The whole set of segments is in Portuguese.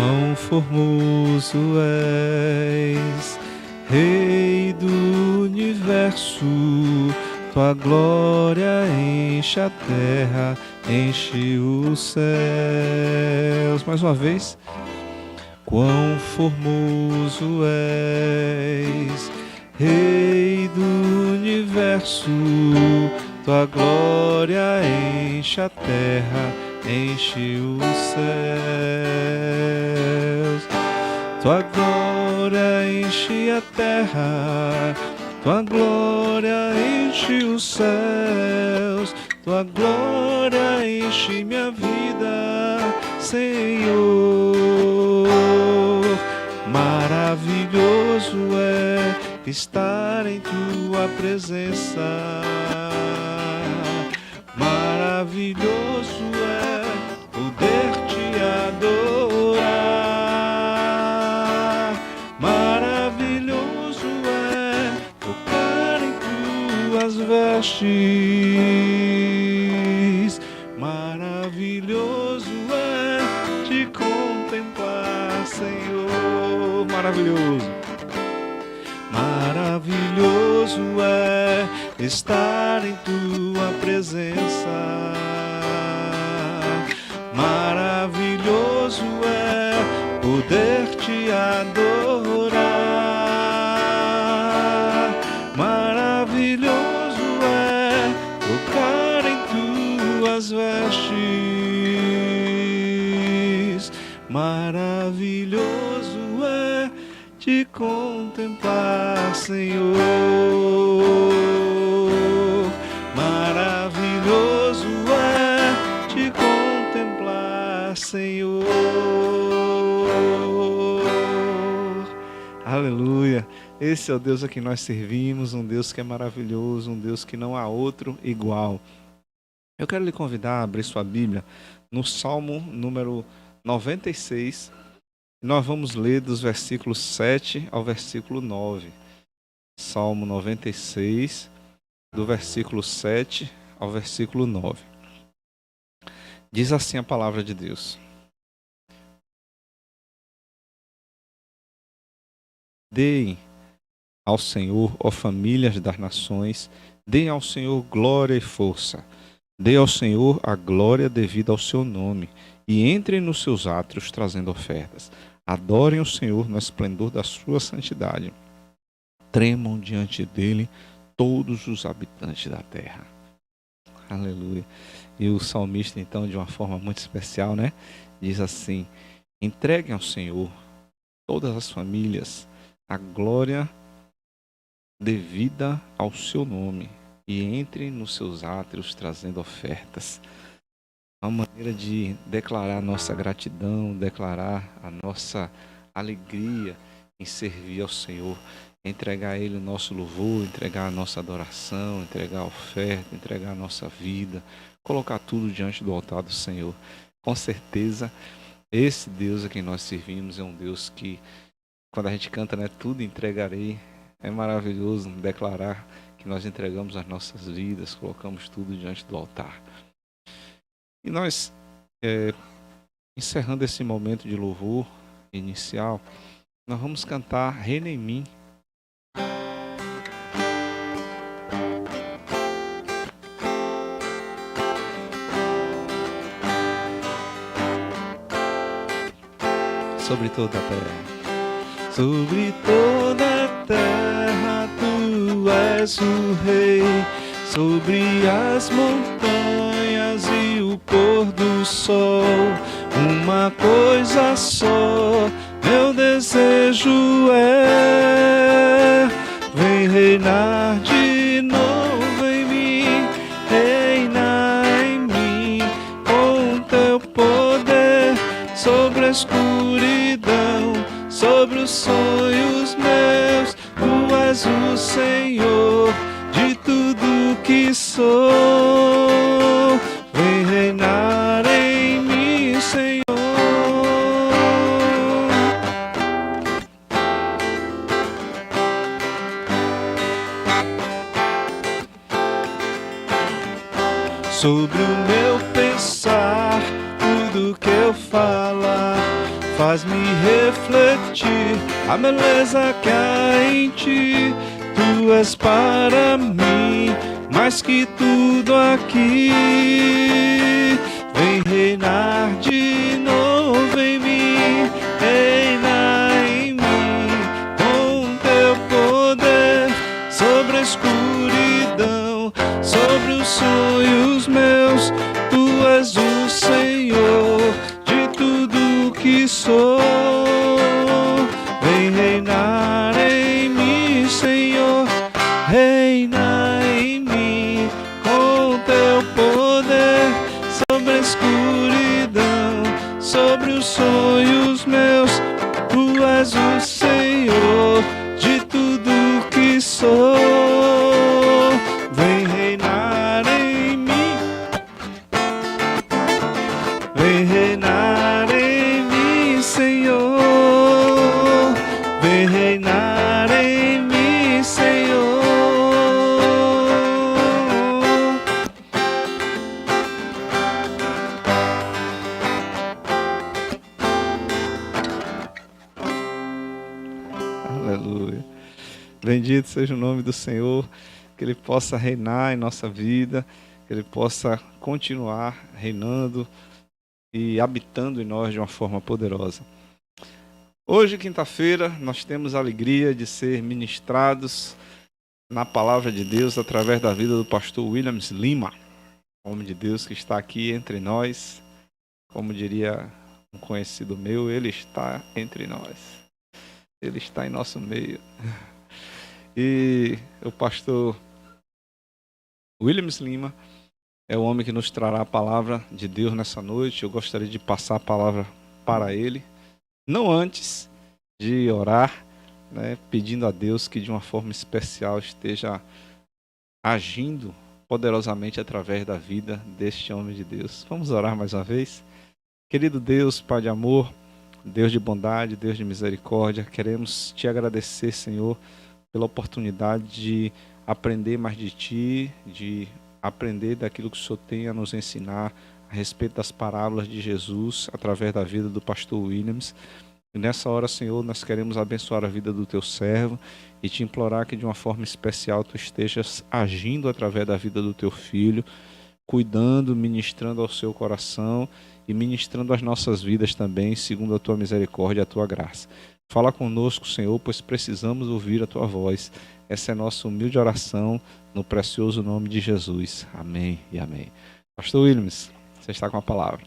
Quão formoso és, Rei do universo, tua glória enche a terra, enche os céus. Mais uma vez. Quão formoso és, Rei do universo, tua glória enche a terra, enche os céus. Tua glória enche a terra, tua glória enche os céus, tua glória enche minha vida, Senhor. Maravilhoso é estar em tua presença. Maravilhoso é poder te adorar. Maravilhoso é tocar em tuas vestes. Maravilhoso é te contemplar, Senhor. Maravilhoso. Maravilhoso é estar em tua presença. Maravilhoso é poder te adorar. Maravilhoso é tocar em tuas vestes. Maravilhoso é te contemplar, Senhor. Maravilhoso é te contemplar, Senhor. Aleluia. Esse é o Deus a quem nós servimos, um Deus que é maravilhoso, um Deus que não há outro igual. Eu quero lhe convidar a abrir sua Bíblia no Salmo número 96. Nós vamos ler dos versículos 7 ao versículo 9. Salmo 96, do versículo 7 ao versículo 9. Diz assim a palavra de Deus: Deem ao Senhor, ó famílias das nações, deem ao Senhor glória e força. Dê ao Senhor a glória devida ao seu nome, e entrem nos seus átrios trazendo ofertas. Adorem o Senhor no esplendor da sua santidade. Tremam diante dele todos os habitantes da terra. Aleluia. E o salmista, então, de uma forma muito especial, diz assim: entreguem ao Senhor, todas as famílias, a glória devida ao seu nome, e entrem nos seus átrios trazendo ofertas. Uma maneira de declarar a nossa gratidão, declarar a nossa alegria em servir ao Senhor, entregar a Ele o nosso louvor, entregar a nossa adoração, entregar a oferta, entregar a nossa vida, colocar tudo diante do altar do Senhor. Com certeza, esse Deus a quem nós servimos é um Deus que, quando a gente canta, tudo entregarei, é maravilhoso declarar que nós entregamos as nossas vidas, colocamos tudo diante do altar. E nós, encerrando esse momento de louvor inicial, nós vamos cantar Reina em Mim. Sobre toda a terra. Sobre toda a terra tu és o Rei, sobre as montanhas e o pôr do sol, uma coisa só, meu desejo é: vem reinar de novo em mim, reinar em mim, com teu poder sobre a escuridão, sobre os sonhos meus. Tu és o Senhor de tudo que sou. Vem reinar em mim, Senhor. Sobre o meu pensar, tudo que eu falar, faz-me refletir a beleza que há em ti. Tu és para mim mais que tudo aqui. Vem reinar de novo em mim, reinar em mim, com teu poder sobre a escuridão, sobre os sonhos meus. Tu és o Senhor de tudo que sou. Vem reinar em mim, Senhor, reina em mim, com teu poder sobre a escuridão, sobre os sonhos meus. Tu és o Senhor de tudo que sou. Vem reinar em mim, vem reinar em mim, Senhor. Vem reinar em mim, Senhor. Aleluia. Bendito seja o nome do Senhor, que Ele possa reinar em nossa vida, que Ele possa continuar reinando e habitando em nós de uma forma poderosa. Hoje, quinta-feira, nós temos a alegria de ser ministrados na Palavra de Deus através da vida do pastor Williams Lima, homem de Deus que está aqui entre nós. Como diria um conhecido meu, Ele está entre nós. Ele está em nosso meio. E o pastor Williams Lima é o homem que nos trará a palavra de Deus nessa noite. Eu gostaria de passar a palavra para ele, não antes de orar, né, pedindo a Deus que de uma forma especial esteja agindo poderosamente através da vida deste homem de Deus. Vamos orar mais uma vez? Querido Deus, Pai de amor, Deus de bondade, Deus de misericórdia, queremos te agradecer, Senhor, pela oportunidade de aprender mais de Ti, de aprender daquilo que o Senhor tem a nos ensinar a respeito das parábolas de Jesus, através da vida do pastor Williams. E nessa hora, Senhor, nós queremos abençoar a vida do Teu servo e te implorar que de uma forma especial Tu estejas agindo através da vida do Teu filho, cuidando, ministrando ao seu coração e ministrando as nossas vidas também, segundo a Tua misericórdia e a Tua graça. Fala conosco, Senhor, pois precisamos ouvir a Tua voz. Essa é a nossa humilde oração, no precioso nome de Jesus. Amém e amém. Pastor Williams, você está com a palavra.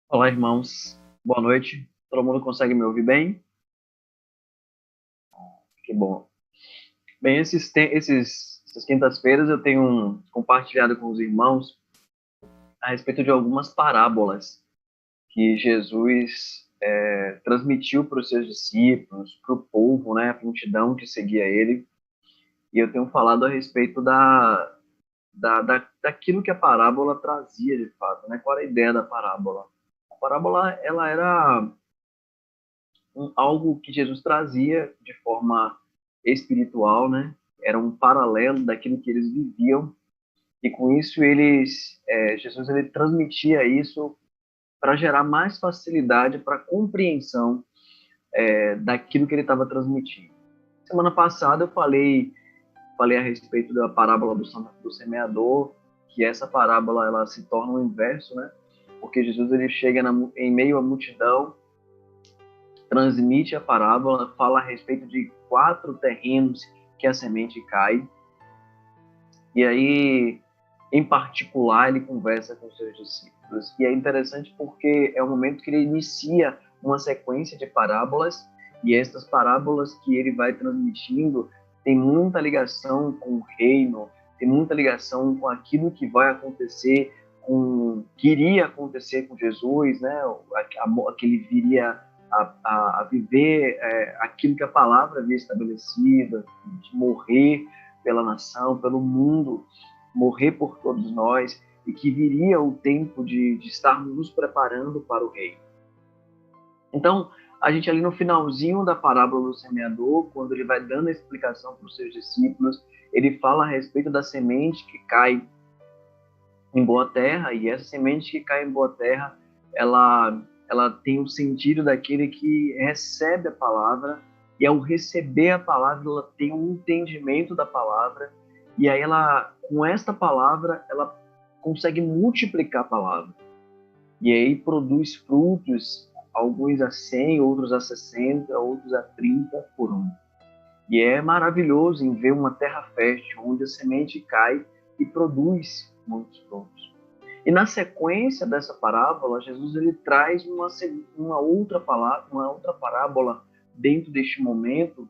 Olá, irmãos. Boa noite. Todo mundo consegue me ouvir bem? Que bom. Bem, essas quintas-feiras eu tenho compartilhado com os irmãos a respeito de algumas parábolas que Jesus transmitiu para os seus discípulos, para o povo, né, a multidão que seguia ele. E eu tenho falado a respeito daquilo que a parábola trazia de fato, né? Qual era a ideia da parábola? A parábola, ela era algo que Jesus trazia de forma espiritual, né? Era um paralelo daquilo que eles viviam, e com isso Jesus ele transmitia isso para gerar mais facilidade para a compreensão daquilo que ele estava transmitindo. Semana passada eu falei a respeito da parábola do semeador, que essa parábola ela se torna o inverso, né? Porque Jesus ele chega em meio à multidão, transmite a parábola, fala a respeito de 4 terrenos que a semente cai. E aí, em particular, ele conversa com os seus discípulos. E é interessante porque é o momento que ele inicia uma sequência de parábolas, e estas parábolas que ele vai transmitindo tem muita ligação com o reino, tem muita ligação com aquilo que vai acontecer, que iria acontecer com Jesus, né? Que ele viria a viver aquilo que a palavra havia estabelecido, de morrer pela nação, pelo mundo, morrer por todos nós, e que viria o tempo de estarmos nos preparando para o reino. Então, a gente ali no finalzinho da parábola do semeador, quando ele vai dando a explicação para os seus discípulos, ele fala a respeito da semente que cai em boa terra, e essa semente que cai em boa terra, ela tem o sentido daquele que recebe a palavra, e ao receber a palavra, ela tem um entendimento da palavra, e aí ela, com esta palavra, ela consegue multiplicar a palavra. E aí produz frutos, alguns a 100, outros a 60, outros a 30 por um. E é maravilhoso em ver uma terra fértil, onde a semente cai e produz muitos frutos. E na sequência dessa parábola, Jesus ele traz uma outra palavra, uma outra parábola dentro deste momento,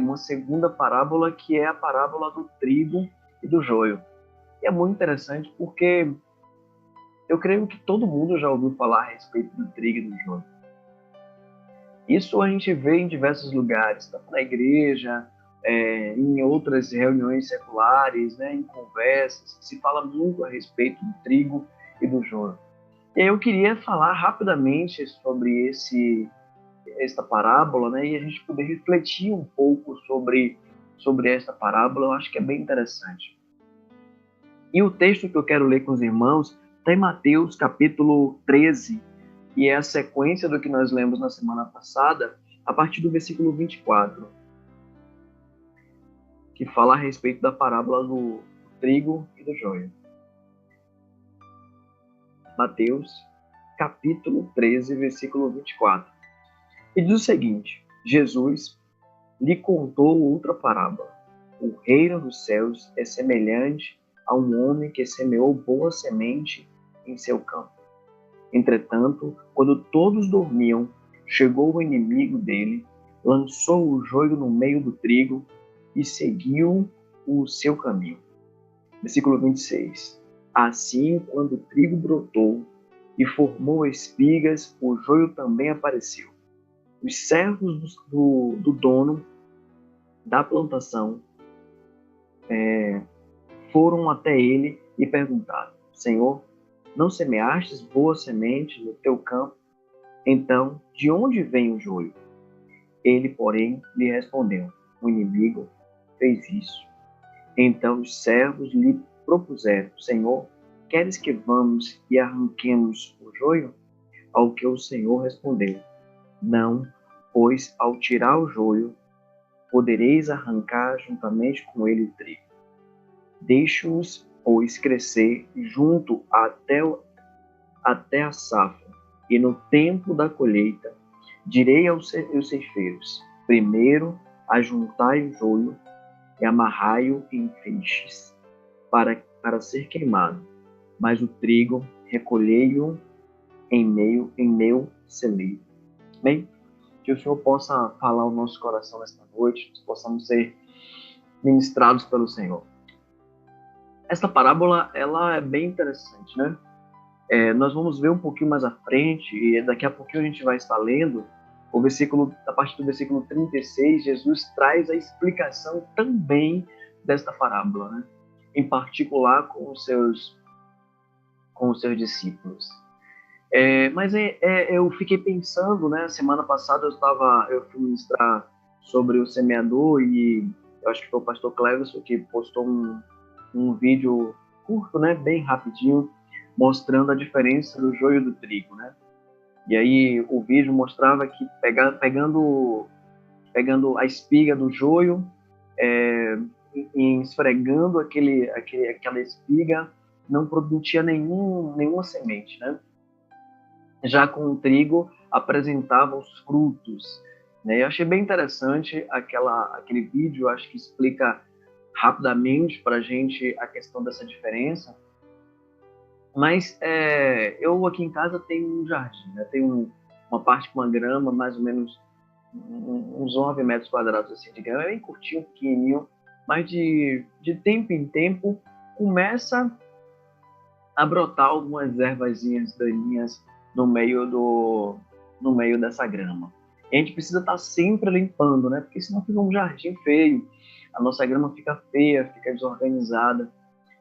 uma segunda parábola que é a parábola do trigo e do joio. E é muito interessante porque eu creio que todo mundo já ouviu falar a respeito do trigo e do joio. Isso a gente vê em diversos lugares, tanto na igreja, em outras reuniões seculares, né, em conversas, se fala muito a respeito do trigo e do joio. E eu queria falar rapidamente sobre esta parábola, né, e a gente poder refletir um pouco sobre esta parábola, eu acho que é bem interessante. E o texto que eu quero ler com os irmãos está em Mateus capítulo 13, e é a sequência do que nós lemos na semana passada, a partir do versículo 24, que fala a respeito da parábola do trigo e do joio. Mateus, capítulo 13, versículo 24. E diz o seguinte: Jesus lhe contou outra parábola. O reino dos céus é semelhante a um homem que semeou boa semente em seu campo. Entretanto, quando todos dormiam, chegou o inimigo dele, lançou o joio no meio do trigo e seguiu o seu caminho. Versículo 26. Assim, quando o trigo brotou e formou espigas, o joio também apareceu. Os servos do dono da plantação foram até ele e perguntaram: Senhor, não semeastes boa semente no teu campo? Então, de onde vem o joio? Ele, porém, lhe respondeu: O inimigo fez isso. Então os servos lhe propuseram: Senhor, queres que vamos e arranquemos o joio? Ao que o Senhor respondeu: Não, pois ao tirar o joio, podereis arrancar juntamente com ele o trigo. Deixe-os, pois, crescer junto até a safra, e no tempo da colheita direi aos ceifeiros: primeiro ajuntai o joio e amarrai-o em feixes para ser queimado, mas o trigo recolhei-o em meu celeiro. Bem, que o Senhor possa falar ao nosso coração nesta noite, que possamos ser ministrados pelo Senhor. Esta parábola, ela é bem interessante, né? Nós vamos ver um pouquinho mais à frente, e daqui a pouquinho a gente vai estar lendo o versículo, a partir do versículo 36, Jesus traz a explicação também desta parábola, né? Em particular com os seus discípulos. Mas eu fiquei pensando, né? Semana passada eu fui ministrar sobre o semeador, e eu acho que foi o pastor Cleverson que postou um vídeo curto, né? Bem rapidinho, mostrando a diferença do joio e do trigo, né? E aí o vídeo mostrava que pegando a espiga do joio, e esfregando aquela espiga, não produzia nenhuma semente, né? Já com o trigo, apresentava os frutos, né? Eu achei bem interessante aquele vídeo, acho que explica rapidamente para a gente a questão dessa diferença. Mas eu aqui em casa tenho um jardim, né? Tenho uma parte com uma grama, mais ou menos uns 9 metros quadrados assim, de grama, é bem curtinho, pequenininho, mas de tempo em tempo começa a brotar algumas ervazinhas daninhas no meio dessa grama. E a gente precisa estar sempre limpando, né? Porque senão fica um jardim feio, a nossa grama fica feia, fica desorganizada.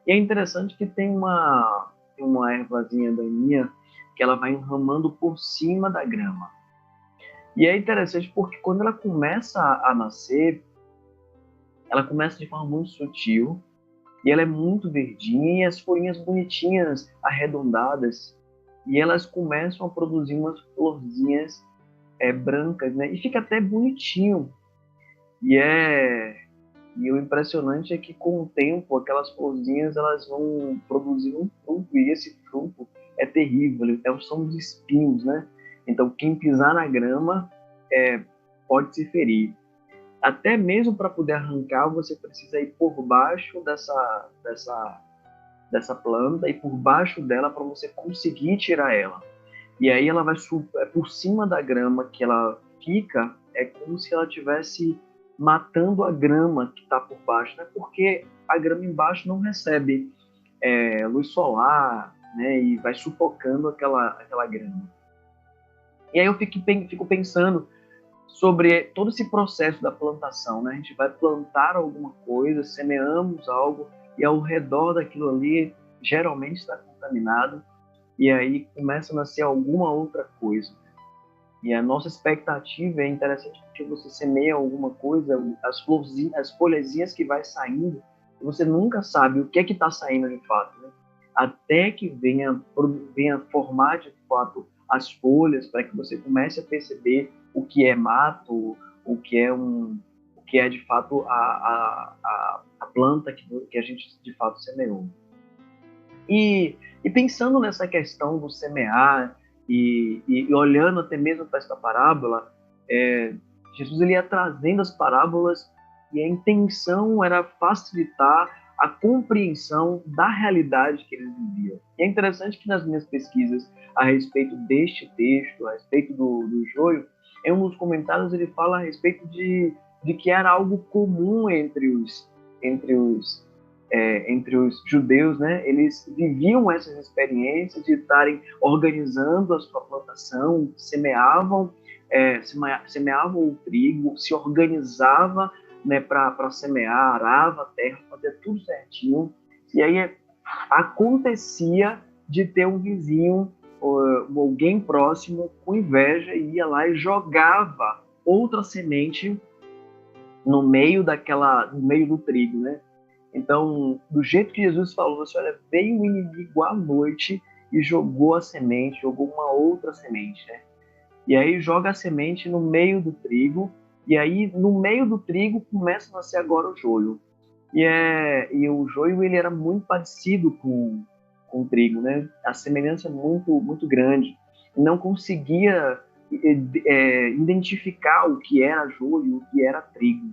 E é interessante que tem uma ervazinha daninha que ela vai enramando por cima da grama. E é interessante porque quando ela começa a nascer, ela começa de forma muito sutil, E ela é muito verdinha, e as folhinhas bonitinhas, arredondadas, e elas começam a produzir umas florzinhas brancas, né? E fica até bonitinho. E o impressionante é que com o tempo aquelas florzinhas elas vão produzir um fruto, e esse fruto é terrível, são os espinhos, né? Então quem pisar na grama pode se ferir. Até mesmo para poder arrancar, você precisa ir por baixo dessa planta e por baixo dela para você conseguir tirar ela. E aí ela vai por cima da grama que ela fica, é como se ela tivesse matando a grama que está por baixo, né? Porque a grama embaixo não recebe luz solar, né? E vai sufocando aquela grama. E aí eu fico pensando sobre todo esse processo da plantação, né? A gente vai plantar alguma coisa, semeamos algo e ao redor daquilo ali geralmente está contaminado e aí começa a nascer alguma outra coisa. E a nossa expectativa é interessante porque você semeia alguma coisa, as florzinhas, as folhazinhas que vai saindo, você nunca sabe o que é que está saindo de fato, né? Até que venha formar de fato as folhas para que você comece a perceber o que é mato, o que é de fato a planta que a gente de fato semeou. E pensando nessa questão do semear e olhando até mesmo para essa parábola, Jesus ele ia trazendo as parábolas e a intenção era facilitar a compreensão da realidade que eles viviam. E é interessante que nas minhas pesquisas a respeito deste texto, a respeito do joio, em um dos comentários ele fala a respeito de que era algo comum entre os judeus, né? Eles viviam essas experiências de estarem organizando a sua plantação, semeavam o trigo, se organizava, né, para semear, arava a terra, fazia tudo certinho. E aí acontecia de ter um vizinho, ou alguém próximo com inveja e ia lá e jogava outra semente no meio do trigo, né? Então, do jeito que Jesus falou, assim, olha, veio o inimigo à noite e jogou a semente, jogou uma outra semente, né? E aí joga a semente no meio do trigo, e aí no meio do trigo começa a nascer agora o joio. E o joio ele era muito parecido com o trigo, né? A semelhança é muito, muito grande. Não conseguia identificar o que era joio, o que era trigo.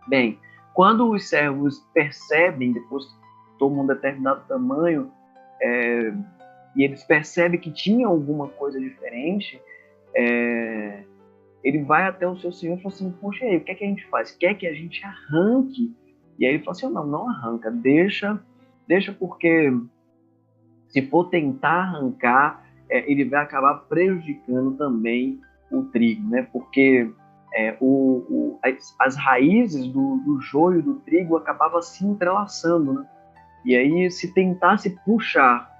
Bem, quando os servos percebem, depois que tomam um determinado tamanho, e eles percebem que tinha alguma coisa diferente, ele vai até o seu senhor e fala assim, poxa, aí, o que é que a gente faz? Quer que a gente arranque? E aí ele fala assim, não arranca, deixa porque se for tentar arrancar, ele vai acabar prejudicando também o trigo, né? Porque as raízes do joio do trigo acabavam se entrelaçando, né? E aí, se tentasse puxar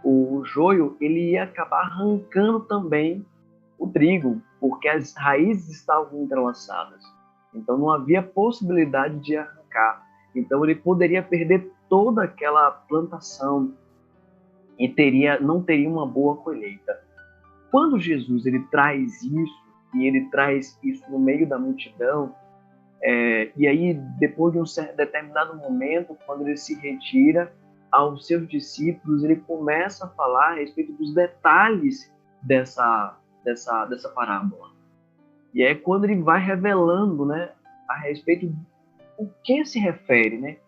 o joio, ele ia acabar arrancando também o trigo, porque as raízes estavam entrelaçadas. Então, não havia possibilidade de arrancar. Então, ele poderia perder toda aquela plantação e não teria uma boa colheita. Quando Jesus ele traz isso, e ele traz isso no meio da multidão, e aí, depois de um determinado momento, quando ele se retira aos seus discípulos, ele começa a falar a respeito dos detalhes dessa parábola. E é quando ele vai revelando, né, a respeito do que se refere, né?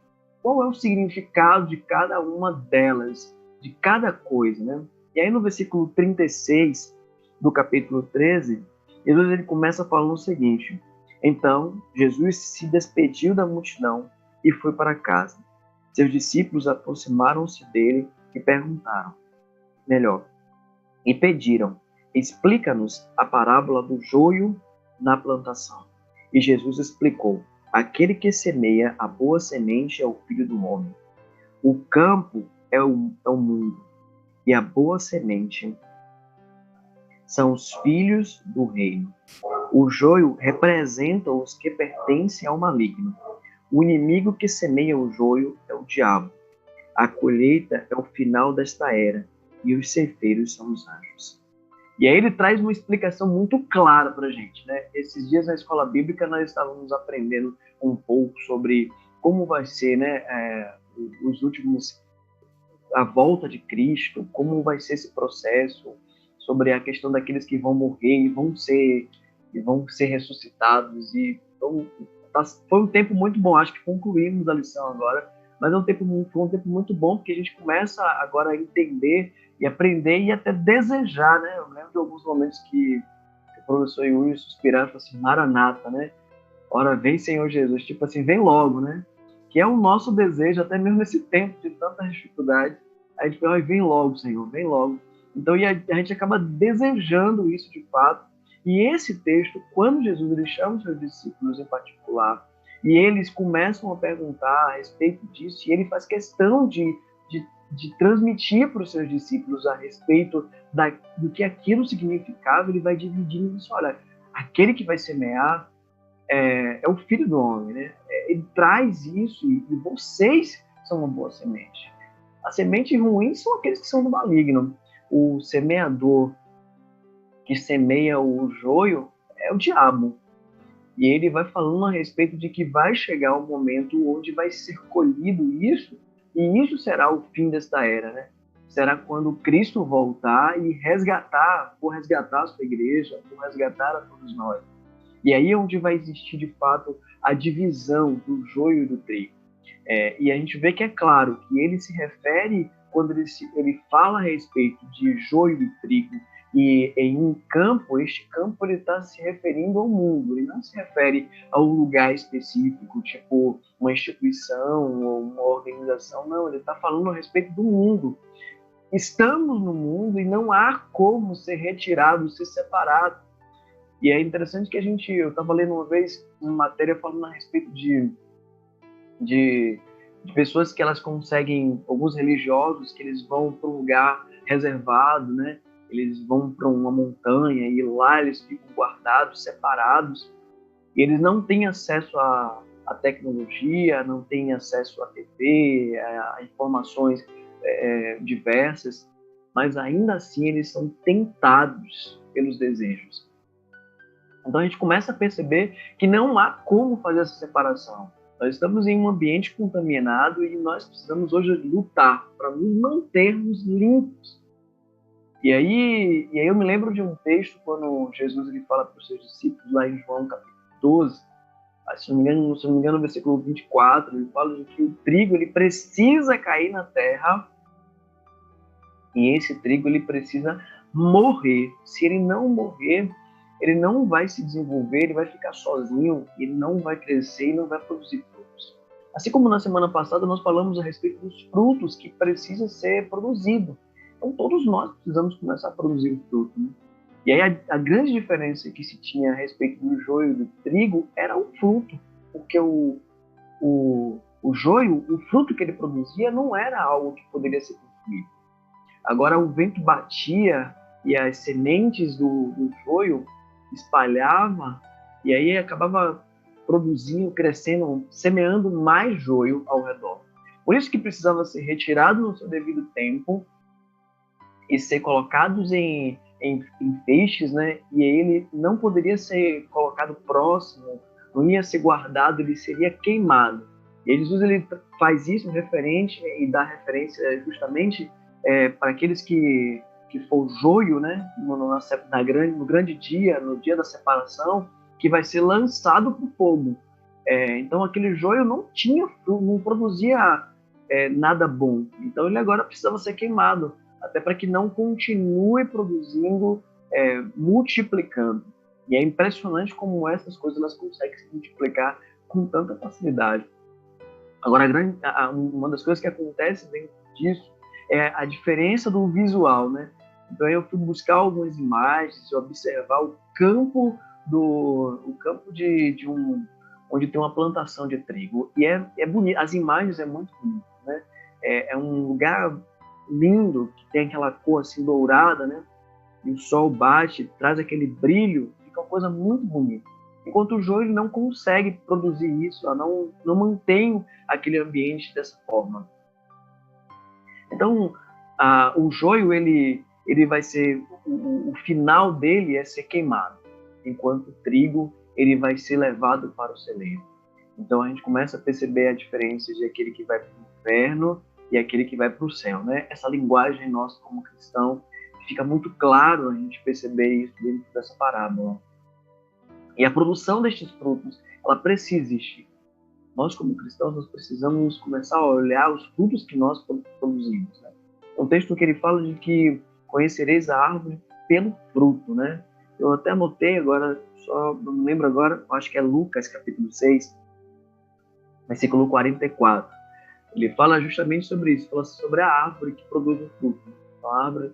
Qual é o significado de cada uma delas, de cada coisa, né? E aí no versículo 36 do capítulo 13, Jesus ele começa falando o seguinte: então Jesus se despediu da multidão e foi para casa. Seus discípulos aproximaram-se dele e pediram: explica-nos a parábola do joio na plantação. E Jesus explicou: aquele que semeia a boa semente é o Filho do Homem. O campo é o mundo, e a boa semente são os filhos do reino. O joio representa os que pertencem ao maligno. O inimigo que semeia o joio é o diabo. A colheita é o final desta era, e os ceifeiros são os anjos. E aí ele traz uma explicação muito clara para a gente, né? Esses dias na escola bíblica nós estávamos aprendendo um pouco sobre como vai ser, né, os últimos, a volta de Cristo, como vai ser esse processo, sobre a questão daqueles que vão morrer e vão ser ressuscitados. E então, foi um tempo muito bom. Acho que concluímos a lição agora, mas foi um tempo muito bom, porque a gente começa agora a entender e aprender e até desejar, né? Eu lembro de alguns momentos que o professor Yuri suspirava e falou assim: Maranata, né? Ora, vem, Senhor Jesus. Tipo assim, vem logo, né? Que é o nosso desejo, até mesmo nesse tempo de tanta dificuldade. A gente fala: vem logo, Senhor, vem logo. Então, e a gente acaba desejando isso de fato. E esse texto, quando Jesus ele chama os seus discípulos em particular, e eles começam a perguntar a respeito disso, e ele faz questão de transmitir para os seus discípulos a respeito do que aquilo significava, ele vai dividindo isso. Olha, aquele que vai semear é o Filho do Homem, né? Ele traz isso, e vocês são uma boa semente. A semente ruim são aqueles que são do maligno. O semeador que semeia o joio é o diabo. E ele vai falando a respeito de que vai chegar um momento onde vai ser colhido isso, e isso será o fim desta era, né? Será quando Cristo voltar e por resgatar a sua igreja, por resgatar a todos nós. E aí é onde vai existir, de fato, a divisão do joio e do trigo. E a gente vê que é claro que ele se refere, quando ele fala a respeito de joio e trigo, e em um campo, este campo ele está se referindo ao mundo, ele não se refere a um lugar específico, tipo uma instituição ou uma organização, não, ele está falando a respeito do mundo. Estamos no mundo e não há como ser retirado, ser separado. E é interessante que eu estava lendo uma vez uma matéria falando a respeito de pessoas que elas conseguem, alguns religiosos, que eles vão para um lugar reservado, né? Eles vão para uma montanha e lá eles ficam guardados, separados, e eles não têm acesso à tecnologia, não têm acesso à TV, a informações diversas, mas ainda assim eles são tentados pelos desejos. Então a gente começa a perceber que não há como fazer essa separação. Nós estamos em um ambiente contaminado e nós precisamos hoje lutar para nos mantermos limpos. E aí eu me lembro de um texto quando Jesus ele fala para os seus discípulos lá em João capítulo 12, se não me engano, no versículo 24, ele fala de que o trigo ele precisa cair na terra e esse trigo ele precisa morrer. Se ele não morrer, ele não vai se desenvolver, ele vai ficar sozinho, ele não vai crescer e não vai produzir frutos. Assim como na semana passada nós falamos a respeito dos frutos que precisam ser produzidos. Então todos nós precisamos começar a produzir o fruto, né? E aí a grande diferença que se tinha a respeito do joio e do trigo era o fruto, porque o joio, o fruto que ele produzia não era algo que poderia ser consumido. Agora o vento batia e as sementes do joio espalhava e aí acabava produzindo, crescendo, semeando mais joio ao redor. Por isso que precisava ser retirado no seu devido tempo e ser colocados em feixes, né? E ele não poderia ser colocado próximo, não ia ser guardado, ele seria queimado. E Jesus ele faz isso referente e dá referência justamente para aqueles que for joio, né? No grande dia, no dia da separação, que vai ser lançado para o fogo. Então aquele joio não produzia nada bom. Então ele agora precisava ser queimado, até para que não continue produzindo, multiplicando. E é impressionante como essas coisas elas conseguem se multiplicar com tanta facilidade. Agora, uma das coisas que acontece dentro disso é a diferença do visual, né? Então eu fui buscar algumas imagens, observar o campo onde tem uma plantação de trigo. E é bonito, as imagens é muito bonito, né? É um lugar lindo, que tem aquela cor assim dourada, né? E o sol bate, traz aquele brilho, fica uma coisa muito bonita. enquanto o joio ele não consegue produzir isso, ela não mantém aquele ambiente dessa forma. Então, o joio ele vai ser o final dele é ser queimado, enquanto o trigo ele vai ser levado para o celeiro. Então a gente começa a perceber a diferença de aquele que vai para o inferno e aquele que vai para o céu, né? Essa linguagem nossa como cristão fica muito claro a gente perceber isso dentro dessa parábola. E a produção destes frutos, ela precisa existir. Nós como cristãos nós precisamos começar a olhar os frutos que nós produzimos, né? O texto que ele fala de que conhecereis a árvore pelo fruto, né? Eu até anotei agora, só não me lembro agora, acho que é Lucas capítulo 6, versículo 44. Ele fala justamente sobre isso, fala sobre a árvore que produz o fruto. Então, a árvore,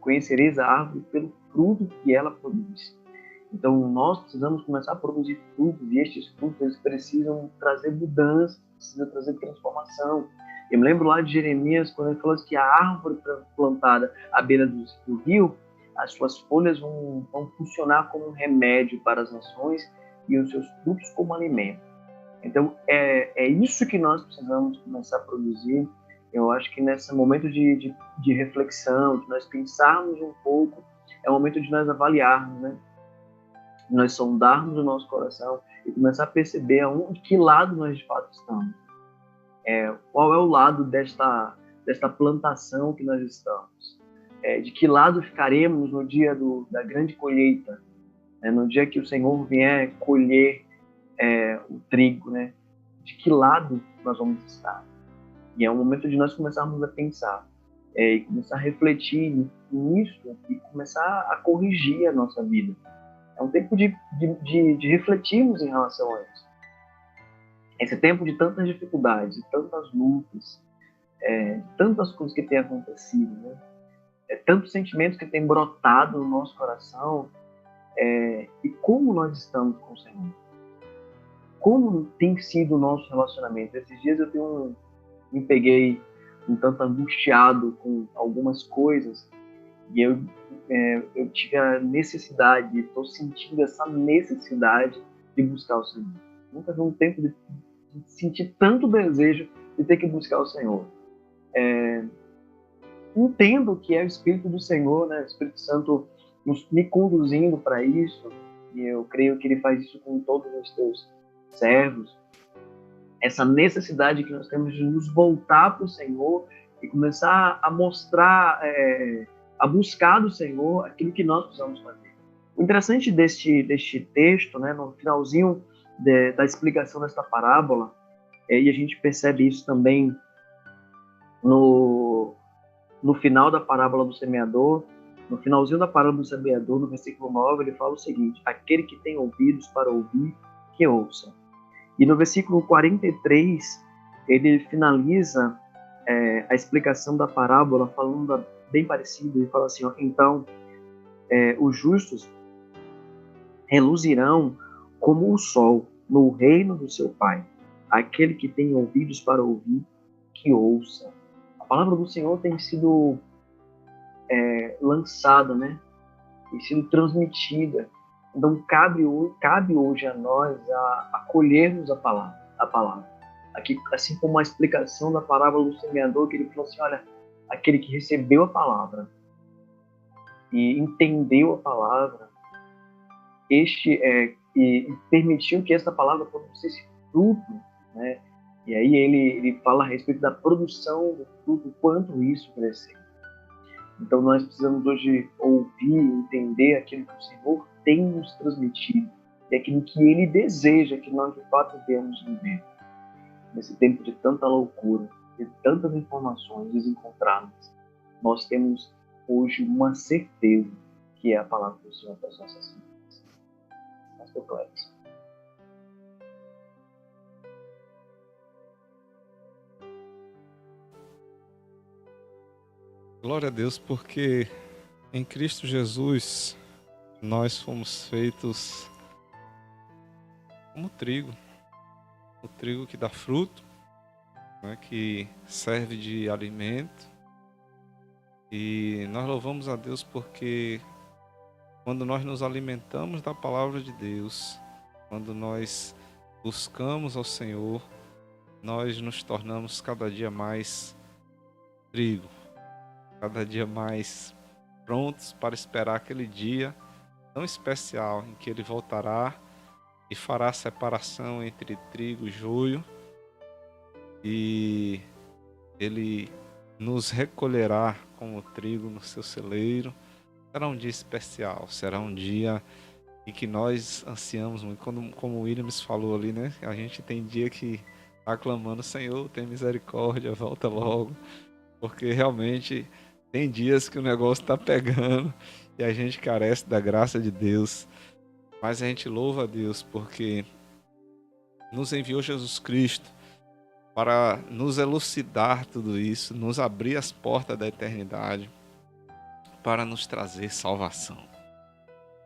conhecereis a árvore pelo fruto que ela produz. Então, nós precisamos começar a produzir frutos, e estes frutos eles precisam trazer mudança, precisam trazer transformação. Eu me lembro lá de Jeremias, quando ele falou que a árvore plantada à beira do rio, as suas folhas vão funcionar como um remédio para as nações e os seus frutos como alimento. Então, é isso que nós precisamos começar a produzir. Eu acho que nesse momento de reflexão, de nós pensarmos um pouco, é o momento de nós avaliarmos, né? De nós sondarmos o nosso coração e começar a perceber de que lado nós de fato estamos. Qual é o lado desta plantação que nós estamos. De que lado ficaremos no dia da grande colheita, né? No dia que o Senhor vier colher o trigo, né? De que lado nós vamos estar. E é um momento de nós começarmos a pensar e começar a refletir nisso e começar a corrigir a nossa vida. É um tempo de refletirmos em relação a isso. Esse tempo de tantas dificuldades, de tantas lutas, de tantas coisas que têm acontecido, né? Tantos sentimentos que têm brotado no nosso coração, e como nós estamos com o Senhor. Como tem sido o nosso relacionamento? Esses dias eu me peguei um tanto angustiado com algumas coisas e eu tive a necessidade, estou sentindo essa necessidade de buscar o Senhor. Nunca vi um tempo de sentir tanto desejo de ter que buscar o Senhor. Entendo que é o Espírito do Senhor, né? O Espírito Santo me conduzindo para isso, e eu creio que Ele faz isso com todos os teus servos. Essa necessidade que nós temos de nos voltar para o Senhor e começar a mostrar, a buscar do Senhor aquilo que nós precisamos fazer. O interessante deste texto, né, no finalzinho da explicação desta parábola, e a gente percebe isso também no final da parábola do semeador, no finalzinho da parábola do semeador, no versículo 9, ele fala o seguinte: aquele que tem ouvidos para ouvir, que ouça. E no versículo 43, ele finaliza a explicação da parábola falando bem parecido. Ele fala assim, ó, então, os justos reluzirão como o sol no reino do seu Pai. Aquele que tem ouvidos para ouvir, que ouça. A palavra do Senhor tem sido lançada, né? Tem sido transmitida. Então, cabe hoje a nós acolhermos a palavra. Aqui, assim como a explicação da parábola do semeador, que ele falou assim, olha, aquele que recebeu a palavra e entendeu a palavra, e permitiu que essa palavra produzisse fruto, né? E aí ele fala a respeito da produção do fruto, quanto isso cresceu. Então nós precisamos hoje ouvir, entender aquilo que o Senhor tem nos transmitido e aquilo que Ele deseja que nós de fato venhamos viver. Nesse tempo de tanta loucura, de tantas informações desencontradas, nós temos hoje uma certeza que é a palavra do Senhor para as nossas vidas. Pastor Cleves. Glória a Deus, porque em Cristo Jesus nós fomos feitos como trigo. O trigo que dá fruto, né, que serve de alimento. E nós louvamos a Deus porque quando nós nos alimentamos da palavra de Deus, quando nós buscamos ao Senhor, nós nos tornamos cada dia mais trigo, cada dia mais prontos para esperar aquele dia tão especial em que Ele voltará e fará a separação entre trigo e joio, e Ele nos recolherá como trigo no seu celeiro. Será um dia especial, será um dia em que nós ansiamos muito, como o Williams falou ali, né? A gente tem dia que está clamando: Senhor, tem misericórdia, volta logo, porque realmente tem dias que o negócio está pegando e a gente carece da graça de Deus, mas a gente louva a Deus porque nos enviou Jesus Cristo para nos elucidar tudo isso, nos abrir as portas da eternidade, para nos trazer salvação.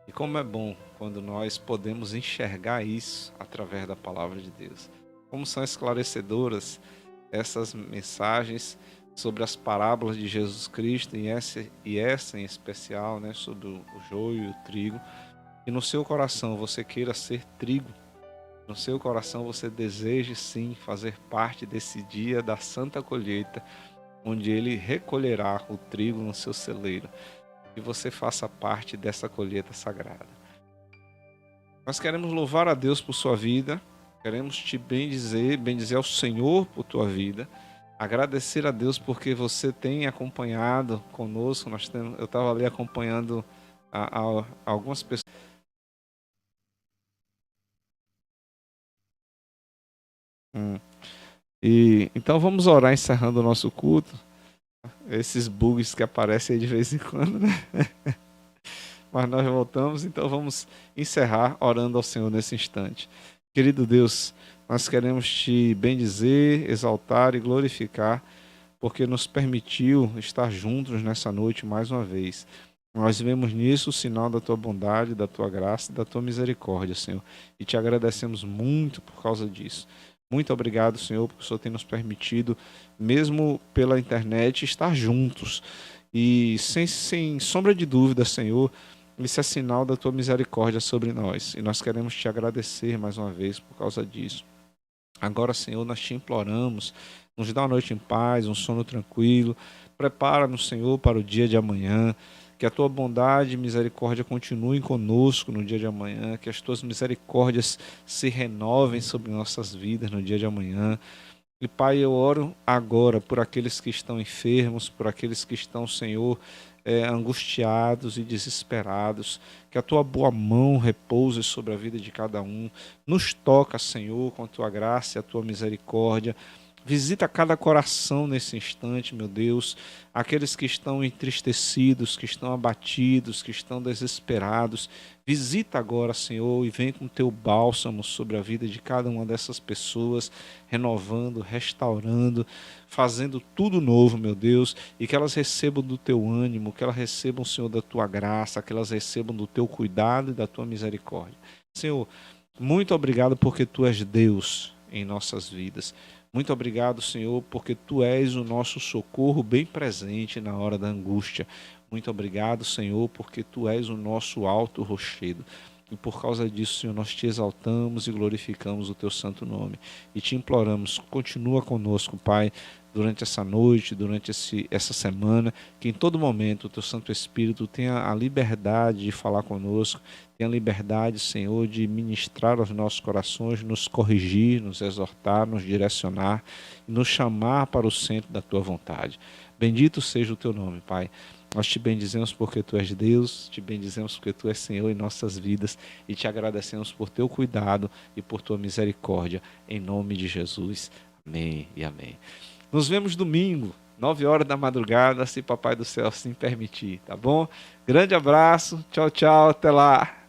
E como é bom quando nós podemos enxergar isso através da palavra de Deus. Como são esclarecedoras essas mensagens sobre as parábolas de Jesus Cristo, e essa em especial, né, sobre o joio e o trigo. E no seu coração você queira ser trigo, no seu coração você deseje sim fazer parte desse dia da santa colheita, onde Ele recolherá o trigo no seu celeiro, e você faça parte dessa colheita sagrada. Nós queremos louvar a Deus por sua vida, queremos te bendizer ao Senhor por tua vida, agradecer a Deus porque você tem acompanhado conosco. Eu estava ali acompanhando algumas pessoas. Então vamos orar encerrando o nosso culto. Esses bugs que aparecem aí de vez em quando, né? Mas nós voltamos, então vamos encerrar orando ao Senhor nesse instante. Querido Deus, nós queremos te bendizer, exaltar e glorificar, porque nos permitiu estar juntos nessa noite mais uma vez. Nós vemos nisso o sinal da tua bondade, da tua graça e da tua misericórdia, Senhor. E te agradecemos muito por causa disso. Muito obrigado, Senhor, porque o Senhor tem nos permitido, mesmo pela internet, estar juntos. E sem sombra de dúvida, Senhor, isso é sinal da tua misericórdia sobre nós. E nós queremos te agradecer mais uma vez por causa disso. Agora, Senhor, nós te imploramos, nos dá uma noite em paz, um sono tranquilo. Prepara-nos, Senhor, para o dia de amanhã. Que a tua bondade e misericórdia continuem conosco no dia de amanhã. Que as tuas misericórdias se renovem sobre nossas vidas no dia de amanhã. E, Pai, eu oro agora por aqueles que estão enfermos, por aqueles que estão, Senhor, angustiados e desesperados. Que a tua boa mão repouse sobre a vida de cada um. Nos toca, Senhor, com a tua graça e a tua misericórdia. Visita cada coração nesse instante, meu Deus, aqueles que estão entristecidos, que estão abatidos, que estão desesperados. Visita agora, Senhor, e vem com teu bálsamo sobre a vida de cada uma dessas pessoas, renovando, restaurando, fazendo tudo novo, meu Deus, e que elas recebam do teu ânimo, que elas recebam, Senhor, da tua graça, que elas recebam do teu cuidado e da tua misericórdia. Senhor, muito obrigado porque tu és Deus em nossas vidas. Muito obrigado, Senhor, porque tu és o nosso socorro bem presente na hora da angústia. Muito obrigado, Senhor, porque tu és o nosso alto rochedo. E por causa disso, Senhor, nós te exaltamos e glorificamos o teu santo nome. E te imploramos, continua conosco, Pai, durante essa noite, durante essa semana, que em todo momento o teu Santo Espírito tenha a liberdade de falar conosco, tenha a liberdade, Senhor, de ministrar aos nossos corações, nos corrigir, nos exortar, nos direcionar e nos chamar para o centro da tua vontade. Bendito seja o teu nome, Pai. Nós te bendizemos porque tu és Deus, te bendizemos porque tu és Senhor em nossas vidas e te agradecemos por teu cuidado e por tua misericórdia, em nome de Jesus. Amém e amém. Nos vemos domingo, 9 horas da madrugada, se Papai do Céu assim permitir, tá bom? Grande abraço, tchau, tchau, até lá.